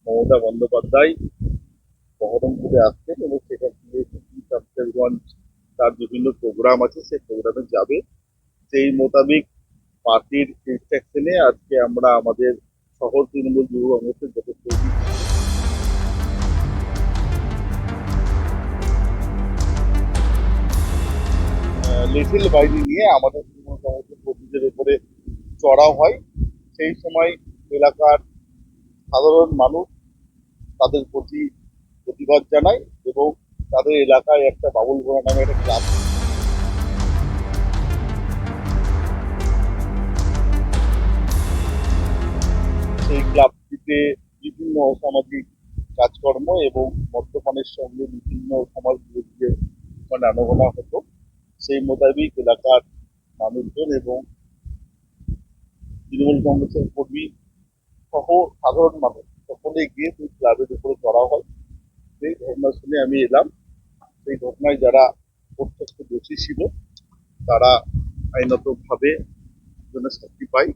মমতা বন্দ্যোপাধ্যায় বহরমপুরে আসছেন এবং সেখান থেকে শামশেরগঞ্জ তার বিভিন্ন প্রোগ্রাম আছে, সেই প্রোগ্রামে যাবে। সেই মোতাবেক পার্টির ইনস্ট্রাকশনে আজকে আমরা আমাদের শহর তৃণমূল যুব কংগ্রেসের যত কর্মী লিটল বাইরে নিয়ে আমাদের তৃণমূল কংগ্রেসের কর্মীদের উপরে চড়াও হয়। সেই সময় এলাকার সাধারণ মানুষ তাদের প্রতি প্রতিবাদ জানায় এবং তাদের এলাকায় একটা বাবুল ঘোড়া নামে একটা ক্লাব, সেই ক্লাবটিতে বিভিন্ন অসামাজিক কাজকর্ম এবং মদ্যপানের সঙ্গে বিভিন্ন সমাজ বিরোধীদের আনাগোনা হতো। সেই মোতাবেক এলাকার মানুষজন এবং তৃণমূল কংগ্রেসের কর্মী সহ সাধারণ মানুষ সকলে গিয়ে সেই ক্লাবের উপরে চড়া হয়। সেই ঘটনা শুনে আমি এলাম। সেই ঘটনায় যারা প্রত্যক্ষ দোষী ছিল তারা আইনত ভাবে শাস্তি পায়।